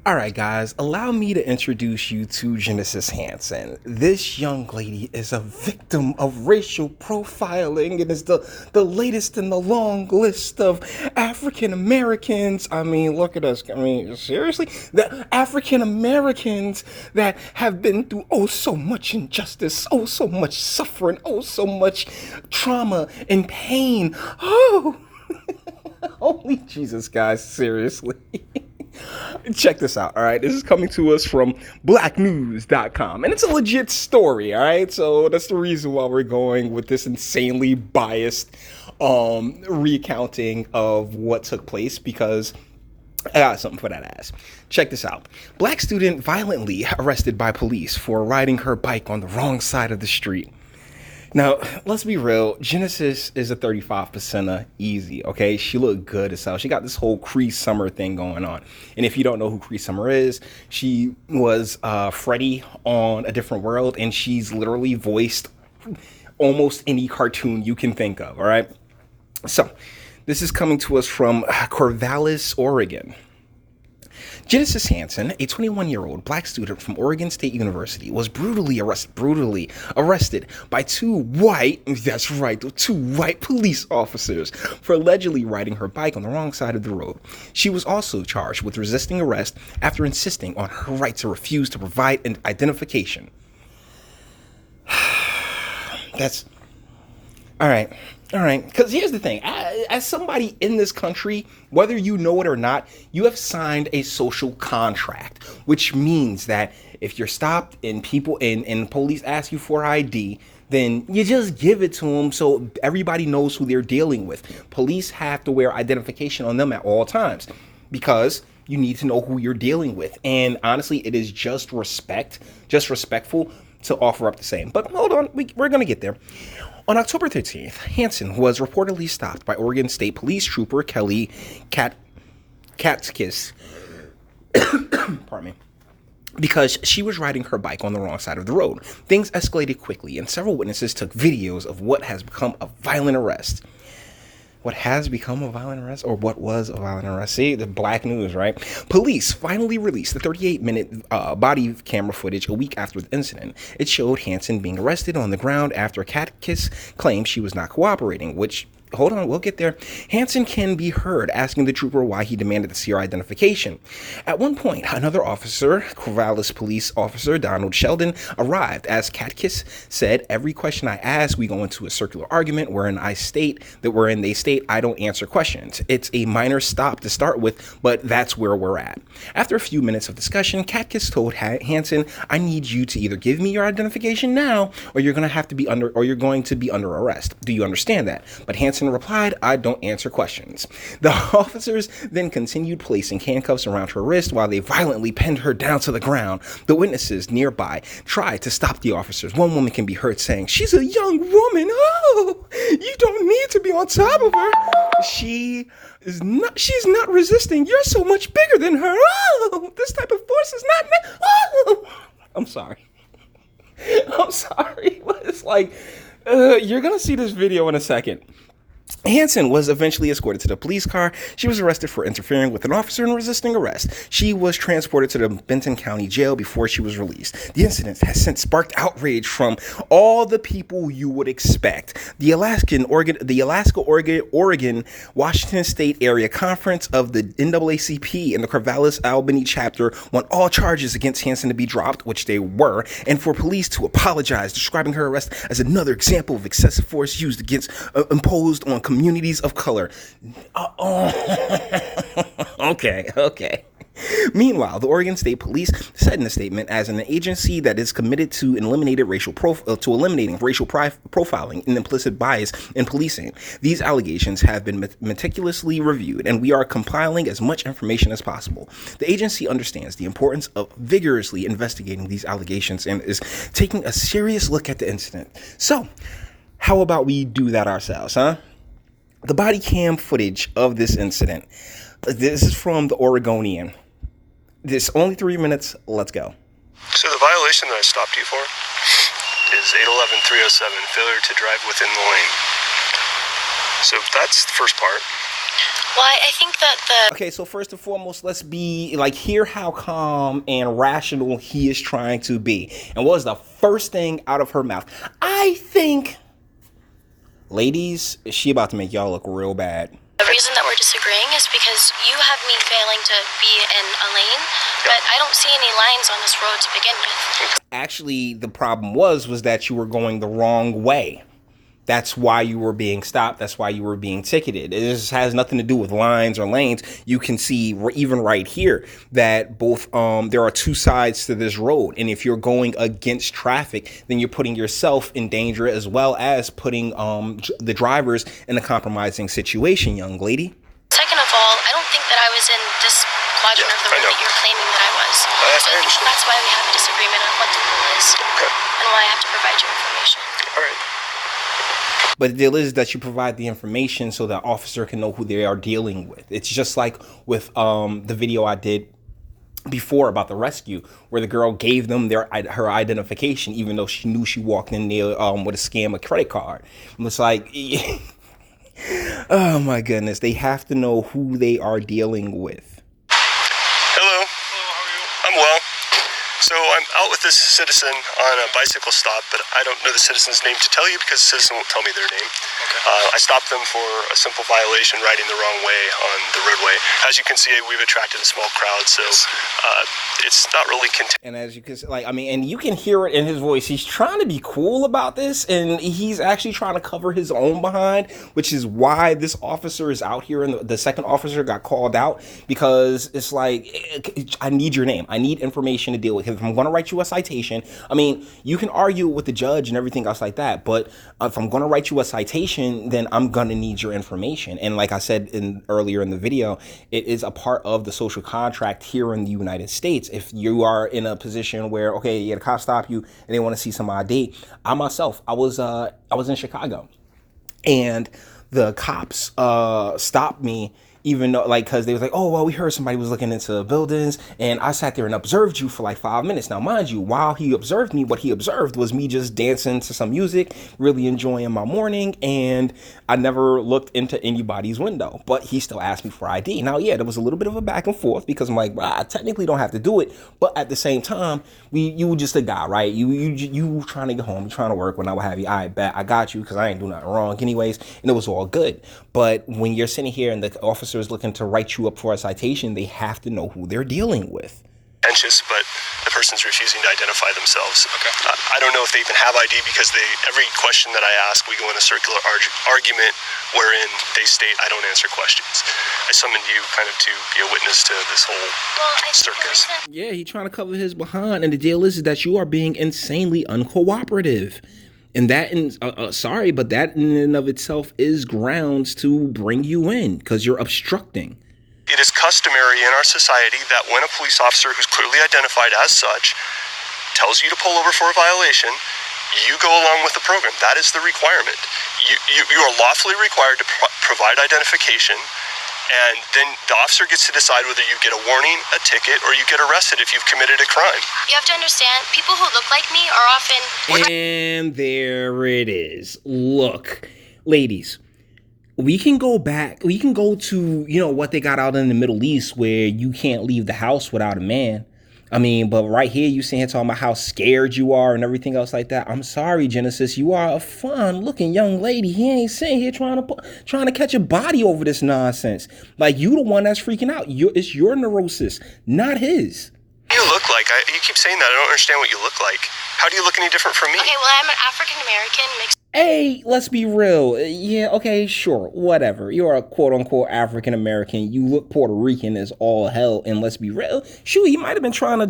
All right, guys, allow me to introduce you to Genesis Hansen. This young lady is a victim of racial profiling and is the latest in the long list of African Americans. I mean, look at us. I mean, seriously? The African Americans that have been through oh so much injustice, oh so much suffering, oh so much trauma and pain. Oh, holy Jesus, guys, seriously. Check this out, all right? This is coming to us from blacknews.com, and it's a legit story, all right? So that's the reason why we're going with this insanely biased recounting of what took place, because I got something for that ass. Check this out. Black student violently arrested by police for riding her bike on the wrong side of the street. Now, let's be real. Genesis is a 35%er easy, okay? She looked good as hell. She got this whole Cree Summer thing going on. And if you don't know who Cree Summer is, she was Freddie on A Different World, and she's literally voiced almost any cartoon you can think of, all right? So, this is coming to us from Corvallis, Oregon. Genesis Hansen, a 21-year-old black student from Oregon State University, was brutally arrested by two white police officers for allegedly riding her bike on the wrong side of the road. She was also charged with resisting arrest after insisting on her right to refuse to provide an identification. That's all right. All right. Because here's the thing. As somebody in this country, whether you know it or not, you have signed a social contract, which means that if you're stopped and people and police ask you for ID, then you just give it to them so everybody knows who they're dealing with. Police have to wear identification on them at all times because you need to know who you're dealing with. And honestly, it is just respectful to offer up the same. But hold on, we're going to get there. On October 13th, Hansen was reportedly stopped by Oregon State Police Trooper Kelly Katkis, pardon me, because she was riding her bike on the wrong side of the road. Things escalated quickly, and several witnesses took videos of what has become a violent arrest. What has become a violent arrest, or what was a violent arrest? See, the Black News, right? Police finally released the 38-minute body camera footage a week after the incident. It showed Hansen being arrested on the ground after Katkis claimed she was not cooperating, which, hold on, we'll get there. Hansen can be heard asking the trooper why he demanded to see her identification. At one point, another officer, Corvallis police officer Donald Sheldon, arrived as Katkis said, "Every question I ask, we go into a circular argument wherein they state I don't answer questions. It's a minor stop to start with, but that's where we're at." After a few minutes of discussion, Katkis told Hansen, "I need you to either give me your identification now, or you're going to be under arrest. Do you understand that?" But Hansen replied, "I don't answer questions." The officers then continued placing handcuffs around her wrist while they violently pinned her down to the ground. The witnesses nearby tried to stop the officers. One woman can be heard saying, "She's a young woman. Oh, you don't need to be on top of her. She's not resisting. You're so much bigger than her. Oh, this type of force is not, oh." I'm sorry. But it's like, you're going to see this video in a second. Hansen was eventually escorted to the police car. She was arrested for interfering with an officer and resisting arrest. She was transported to the Benton County Jail before she was released. The incident has since sparked outrage from all the people you would expect. The Alaska, Oregon, Washington State Area Conference of the NAACP and the Corvallis Albany chapter want all charges against Hansen to be dropped, which they were, and for police to apologize, describing her arrest as another example of excessive force imposed on communities of color. Okay. Meanwhile, the Oregon State Police said in a statement, as an agency that is committed to eliminating racial profiling and implicit bias in policing, these allegations have been meticulously reviewed, and we are compiling as much information as possible. The agency understands the importance of vigorously investigating these allegations and is taking a serious look at the incident. So, how about we do that ourselves, huh? The body cam footage of this incident. This is from the Oregonian. This only 3 minutes. Let's go. So the violation that I stopped you for is 811-307, failure to drive within the lane. So that's the first part. Well, I think that the... Okay, so first and foremost, let's be like, hear how calm and rational he is trying to be. And what was the first thing out of her mouth? I think, ladies, she about to make y'all look real bad. The reason that we're disagreeing is because you have me failing to be in a lane, but I don't see any lines on this road to begin with. Actually, the problem was that you were going the wrong way. That's why you were being stopped. That's why you were being ticketed. This has nothing to do with lines or lanes. You can see even right here that both there are two sides to this road. And if you're going against traffic, then you're putting yourself in danger as well as putting the drivers in a compromising situation, young lady. Second of all, I don't think that I was in this quadrant of the road that you're claiming that I was. So I think that's why we have a disagreement on what the rule is and why I have to provide you information. All right. But the deal is that you provide the information so that officer can know who they are dealing with. It's just like with the video I did before about the rescue, where the girl gave them her identification, even though she knew she walked in there with a scam, a credit card. And it's like, oh my goodness, they have to know who they are dealing with. Hello. How are you? I'm well. So I'm out with this citizen on a bicycle stop, but I don't know the citizen's name to tell you because the citizen won't tell me their name. Okay. I stopped them for a simple violation, riding the wrong way on the roadway. As you can see, we've attracted a small crowd, so it's not really contained. And as you can see, and you can hear it in his voice. He's trying to be cool about this, and he's actually trying to cover his own behind, which is why this officer is out here, and the second officer got called out, because it's like, I need your name. I need information to deal with. If I'm going to write you a citation, I mean, you can argue with the judge and everything else like that, but if I'm going to write you a citation, then I'm going to need your information. And like I said earlier in the video, it is a part of the social contract here in the United States. If you are in a position where, okay, the cops stop you and they want to see some ID. I myself, I was in Chicago, and the cops stopped me, even though, because they was like, oh, well, we heard somebody was looking into buildings, and I sat there and observed you for like 5 minutes. Now, mind you, while he observed me, what he observed was me just dancing to some music, really enjoying my morning, and I never looked into anybody's window, but he still asked me for ID. Now, yeah, there was a little bit of a back and forth, because I'm like, well, I technically don't have to do it, but at the same time, you were just a guy, right? You trying to get home, you trying to work, when I would have you, I bet I got you, because I ain't do nothing wrong anyways, and it was all good. But when you're sitting here and the officer is looking to write you up for a citation, they have to know who they're dealing with. Anxious, but the person's refusing to identify themselves. Okay. I don't know if they even have ID, because every question that I ask, we go in a circular argument wherein they state I don't answer questions. I summoned you kind of to be a witness to this whole circus. Yeah, he's trying to cover his behind, and the deal is that you are being insanely uncooperative. And that, sorry, but that in and of itself is grounds to bring you in, because you're obstructing. It is customary in our society that when a police officer who's clearly identified as such tells you to pull over for a violation, you go along with the program. That is the requirement. You are lawfully required to provide identification, and then the officer gets to decide whether you get a warning, a ticket, or you get arrested if you've committed a crime. You have to understand, people who look like me are often... And there it is. Look, ladies, we can go back. We can go to, what they got out in the Middle East, where you can't leave the house without a man. I mean, but right here, you sitting here talking about how scared you are and everything else like that. I'm sorry, Genesis. You are a fun-looking young lady. He ain't sitting here trying to catch a body over this nonsense. Like, you the one that's freaking out. It's your neurosis, not his. What do you look like? You keep saying that. I don't understand what you look like. How do you look any different from me? Okay, well, I'm an African-American mixed... Hey, let's be real. Yeah, okay, sure, whatever. You're a quote-unquote African-American. You look Puerto Rican as all hell, and let's be real. Shoot, he might have been trying to,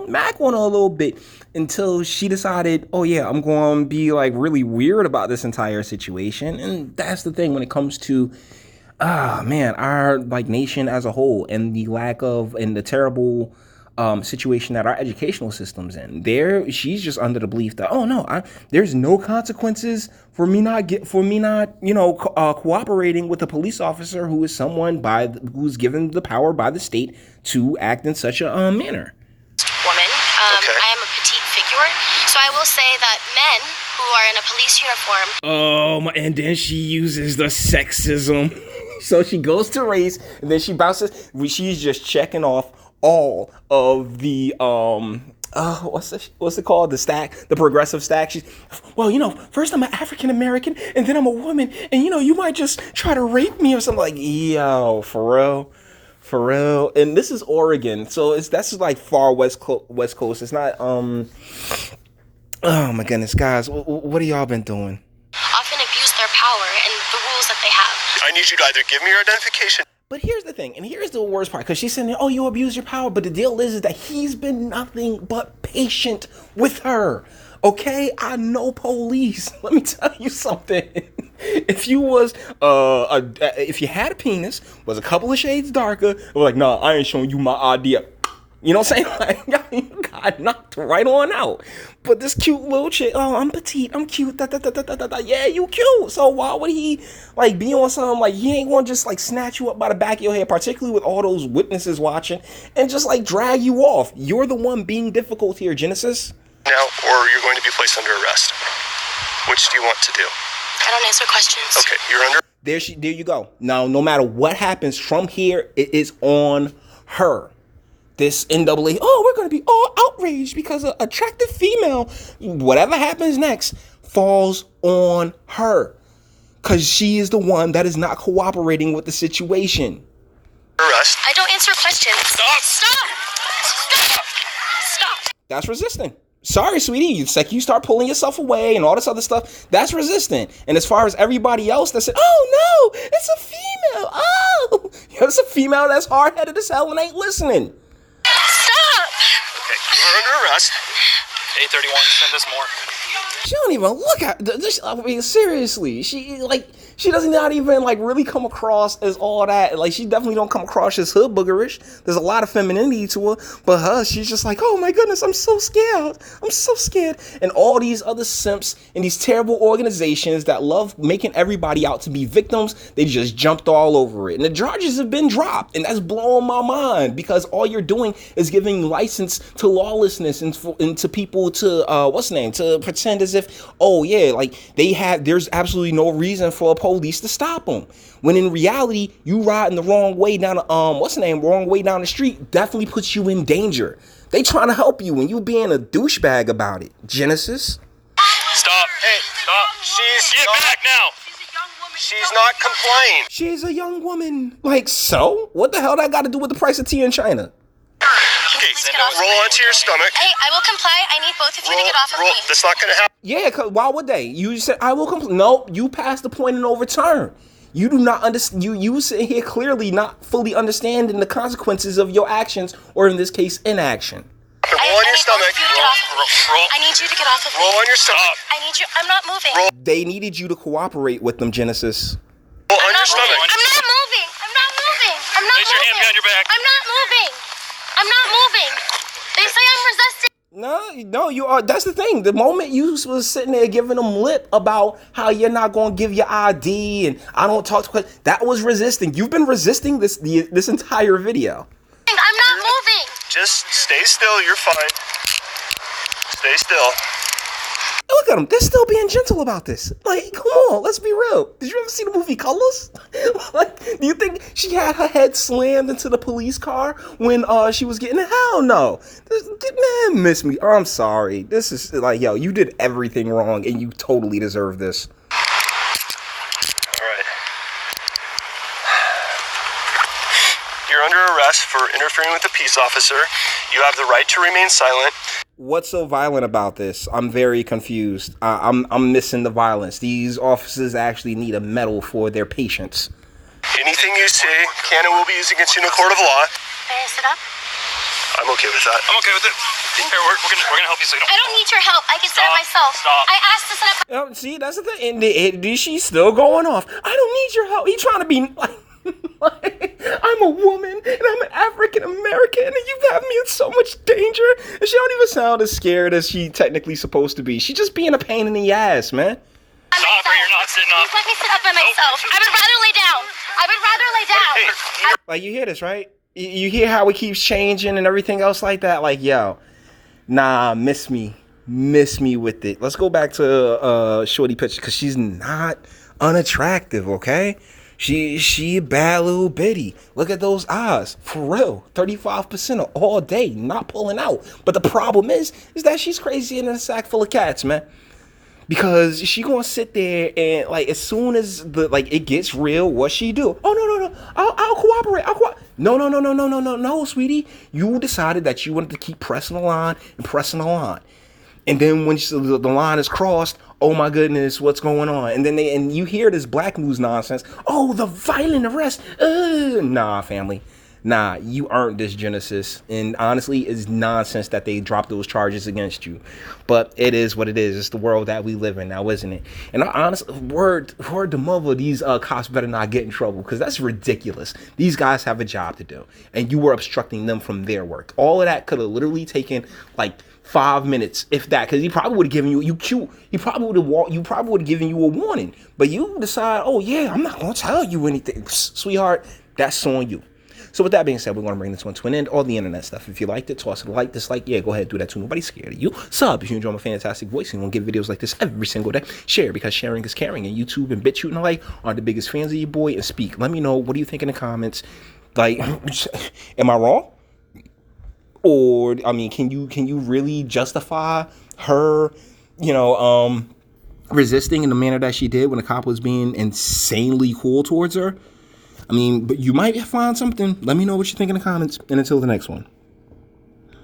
mac on her a little bit until she decided, oh, yeah, I'm going to be, really weird about this entire situation. And that's the thing when it comes to, our, nation as a whole, and the lack of, and the terrible... situation that our educational system's in. She's just under the belief that, oh no, there's no consequences for me not cooperating with a police officer who is someone who's given the power by the state to act in such a manner. Woman, okay. I am a petite figure, so I will say that men who are in a police uniform. Oh, and then she uses the sexism. So she goes to race, and then she bounces. She's just checking off all of the what's it called? The progressive stack. She's, well, first I'm an African American, and then I'm a woman, and you might just try to rape me or something. Like, yo, for real. And this is Oregon, so that's like far west coast. It's not oh my goodness, guys, what have y'all been doing? Often abuse their power and the rules that they have. I need you to either give me your identification. But here's the thing, and here's the worst part, because she's saying, oh, you abuse your power, but the deal is that he's been nothing but patient with her. Okay, I know police. Let me tell you something. If you was if you had a penis, was a couple of shades darker, we're like, nah, I ain't showing you my idea. You know what I'm saying? Like, you got knocked right on out. But this cute little chick, oh, I'm petite, I'm cute, yeah, you cute. So why would he, like, be on something, like, he ain't gonna just, like, snatch you up by the back of your head, particularly with all those witnesses watching, and just, like, drag you off. You're the one being difficult here, Genesis. Now, or you're going to be placed under arrest. Which do you want to do? I don't answer questions. Okay, you're under... There you go. Now, no matter what happens from here, it is on her. This NAA, oh, we're going to be all outraged because an attractive female, whatever happens next, falls on her. Because she is the one that is not cooperating with the situation. Arrest. I don't answer questions. Stop! That's resisting. Sorry, sweetie. It's like you start pulling yourself away and all this other stuff. That's resistant. And as far as everybody else that said, oh, no, it's a female. Oh, it's a female that's hard-headed as hell and ain't listening. Okay, you are under arrest. 831, send us more. She don't even look at this. I mean, seriously, she doesn't not even like really come across as all that. Like, she definitely don't come across as hood boogerish. There's a lot of femininity to her, but she's just like, oh my goodness, I'm so scared. And all these other simps and these terrible organizations that love making everybody out to be victims, they just jumped all over it. And the charges have been dropped, and that's blowing my mind because all you're doing is giving license to lawlessness and to people to to pretend as if, oh yeah, like there's absolutely no reason for police to stop them. When in reality, you riding the wrong way down wrong way down the street definitely puts you in danger. They trying to help you and you being a douchebag about it. Genesis. Stop. Hey, stop. Get back now. She's not complying. She's a young woman. Like, so? What the hell that got to do with the price of tea in China? Okay, roll onto your stomach. Hey, I will comply. I need both of you to get off of me. That's not going to happen. Yeah, cause why would they? You said, I will comply. No, you passed the point and overturn. You do not understand. You sit here clearly not fully understanding the consequences of your actions, or in this case, inaction. Roll on your stomach. I need you to get off of me. Roll on your stomach. I need you. I'm not moving. They needed you to cooperate with them, Genesis. Roll on your stomach. I'm not moving. Place your hand behind your back. I'm not moving. They say I'm resisting. No, you are. That's the thing. The moment you was sitting there giving them lip about how you're not going to give your ID and I don't talk to, that was resisting. You've been resisting this entire video. I'm not moving. Just stay still. You're fine. Stay still. Look at them. They're still being gentle about this. Like, come on, let's be real. Did you ever see the movie Colors? Like, do you think she had her head slammed into the police car when she was getting it? Hell no. Man, miss me. Oh, I'm sorry. This is like, yo, you did everything wrong and you totally deserve this. All right. You're under arrest for interfering with a peace officer. You have the right to remain silent. What's so violent about this? I'm very confused. I'm missing the violence. These officers actually need a medal for their patience. Anything you say can and will be used against you in a court of law. May I sit up? I'm okay with that. I'm okay with it. Here, we're gonna help you so you don't. I don't need your help. I can sit up myself. Stop. I asked to sit up. See, that's the thing. And she's still going off. I don't need your help. He's trying to be like, I'm a woman and I'm an African American and you have me in so much danger. And she don't even sound as scared as she technically supposed to be. She's just being a pain in the ass, man. Stop or you're not sitting up. Please let me sit up by myself. I would rather lay down. Like, you hear this, right? You hear how it keeps changing and everything else like that? Like, yo, nah, miss me. miss me with it. Let's go back to Shorty picture because she's not unattractive, okay? She a bad little bitty. Look at those eyes. For real. 35% all day, not pulling out. But the problem is that she's crazy in a sack full of cats, man. Because she gonna sit there and like as soon as it gets real, what she do? Oh no. I'll cooperate. No, sweetie. You decided that you wanted to keep pressing the line and pressing the line. And then when the line is crossed, oh my goodness, what's going on? And then you hear this black news nonsense. Oh, the violent arrest. Nah, family. Nah, you earned this, Genesis. And honestly, it's nonsense that they dropped those charges against you. But it is what it is. It's the world that we live in now, isn't it? And honestly, word to mother, these cops better not get in trouble because that's ridiculous. These guys have a job to do, and you were obstructing them from their work. All of that could have literally taken like 5 minutes, if that, because he probably would have given you he probably would have given you a warning. But you decide, oh yeah, I'm not gonna tell you anything, sweetheart. That's on you. So with that being said, we're going to bring this one to an end. All the internet stuff. If you liked it, toss it a like, dislike. Yeah, go ahead, do that too. Nobody's scared of you. Sub if you enjoy my fantastic voice and want to get videos like this every single day. Share because sharing is caring. And YouTube and BitChute and the like are the biggest fans of your boy. And speak. Let me know, what do you think in the comments? Like, am I wrong? Or I mean, can you really justify her, resisting in the manner that she did when the cop was being insanely cool towards her? I mean, but you might find something. Let me know what you think in the comments. And until the next one.